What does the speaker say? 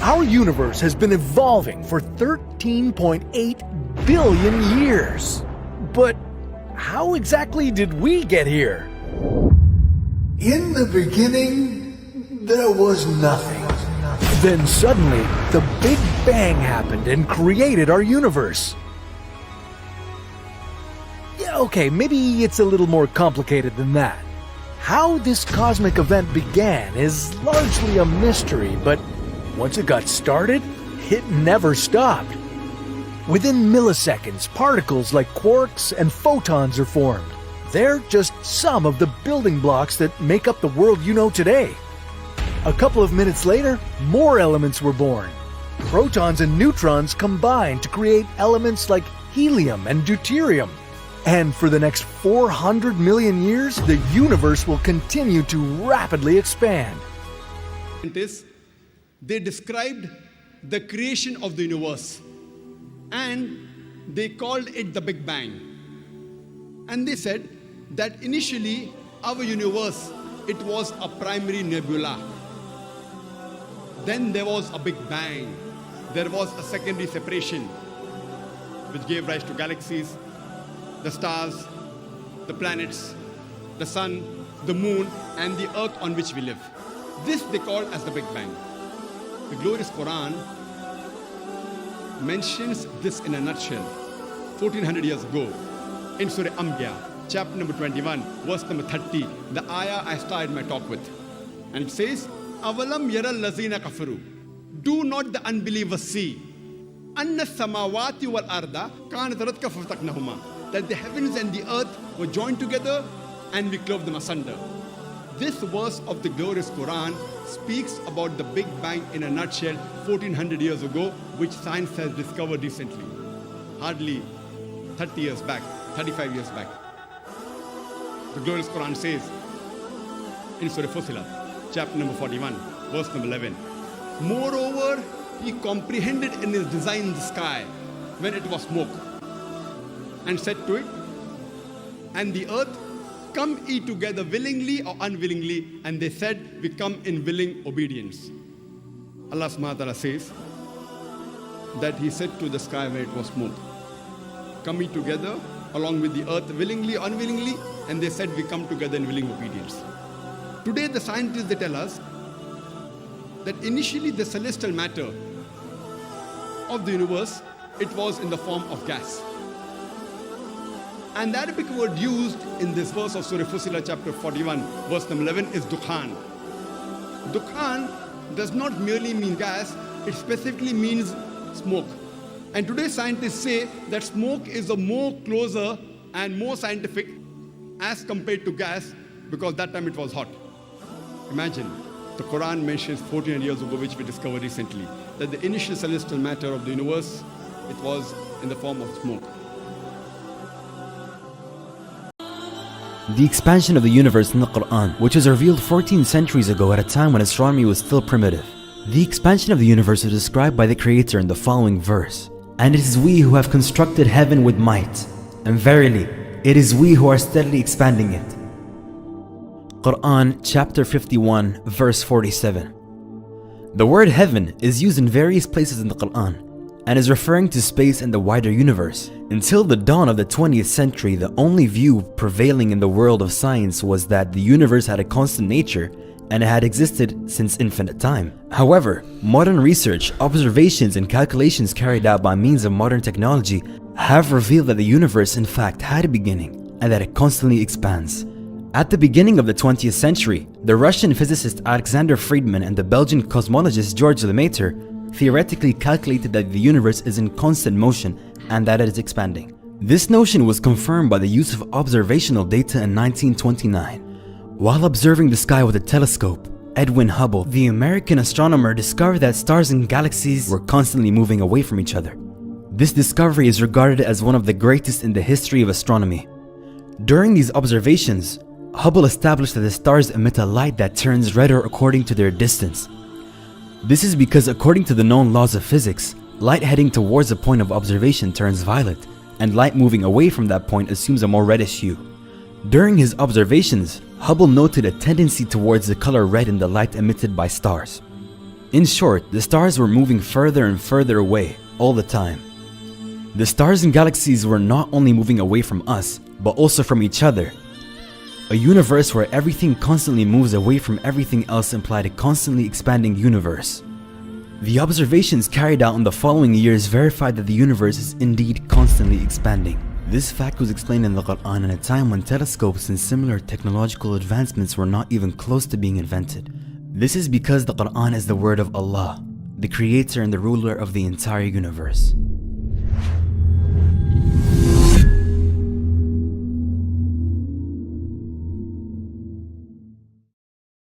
Our universe has been evolving for 13.8 billion years. But how exactly did we get here? In the beginning, there was nothing. Then suddenly, the Big Bang happened and created our universe. Yeah, okay, maybe it's a little more complicated than that. How this cosmic event began is largely a mystery, but once it got started, it never stopped. Within milliseconds, particles like quarks and photons are formed. They're just some of the building blocks that make up the world you know today. A couple of minutes later, more elements were born. Protons and neutrons combined to create elements like helium and deuterium. And for the next 400 million years, the universe will continue to rapidly expand. They described the creation of the universe and they called it the Big Bang. And they said that initially our universe, it was a primary nebula. Then there was a Big Bang. There was a secondary separation which gave rise to galaxies, the stars, the planets, the sun, the moon, and the earth on which we live. This they call as the Big Bang. The glorious Quran mentions this in a nutshell 1400 years ago in Surah Anbiya, chapter number 21, verse number 30, the ayah I started my talk with. And it says, Avalam yara lazina kafaru. Do not the unbelievers see anna samawati wal arda kanat ratka fataknahuma, that the heavens and the earth were joined together and we clove them asunder. This verse of the glorious Quran speaks about the Big Bang in a nutshell 1400 years ago, which science has discovered recently. Hardly 30 years back, 35 years back. The glorious Quran says in Surah Fussilat, chapter number 41, verse number 11, moreover, he comprehended in his design the sky when it was smoke, and said to it and the earth, come ye together willingly or unwillingly, and they said, we come in willing obedience. Allah subhanahu wa ta'ala says that he said to the sky when it was smoke, come ye together along with the earth willingly or unwillingly, and they said, we come together in willing obedience. Today the scientists, they tell us that initially the celestial matter of the universe, it was in the form of gas. And the Arabic word used in this verse of Surah Fussilat chapter 41, verse number 11 is dukhan. Dukhan does not merely mean gas, it specifically means smoke. And today scientists say that smoke is a more closer and more scientific as compared to gas, because that time it was hot. Imagine, the Quran mentions 1400 years ago, which we discovered recently, that the initial celestial matter of the universe, it was in the form of smoke. The expansion of the universe in the Quran, which was revealed 14 centuries ago at a time when astronomy was still primitive. The expansion of the universe is described by the Creator in the following verse. And it is we who have constructed heaven with might, and verily, it is we who are steadily expanding it. Quran chapter 51 verse 47. The word heaven is used in various places in the Quran and is referring to space and the wider universe. Until the dawn of the 20th century, the only view prevailing in the world of science was that the universe had a constant nature and it had existed since infinite time. However, modern research, observations, and calculations carried out by means of modern technology have revealed that the universe in fact had a beginning and that it constantly expands. At the beginning of the 20th century, the Russian physicist Alexander Friedmann and the Belgian cosmologist George Lemaitre theoretically calculated that the universe is in constant motion and that it is expanding. This notion was confirmed by the use of observational data in 1929. While observing the sky with a telescope, Edwin Hubble, the American astronomer, discovered that stars and galaxies were constantly moving away from each other. This discovery is regarded as one of the greatest in the history of astronomy. During these observations, Hubble established that the stars emit a light that turns redder according to their distance. This is because according to the known laws of physics, light heading towards a point of observation turns violet, and light moving away from that point assumes a more reddish hue. During his observations, Hubble noted a tendency towards the color red in the light emitted by stars. In short, the stars were moving further and further away all the time. The stars and galaxies were not only moving away from us, but also from each other. A universe where everything constantly moves away from everything else implied a constantly expanding universe. The observations carried out in the following years verified that the universe is indeed constantly expanding. This fact was explained in the Quran in a time when telescopes and similar technological advancements were not even close to being invented. This is because the Quran is the word of Allah, the creator and the ruler of the entire universe.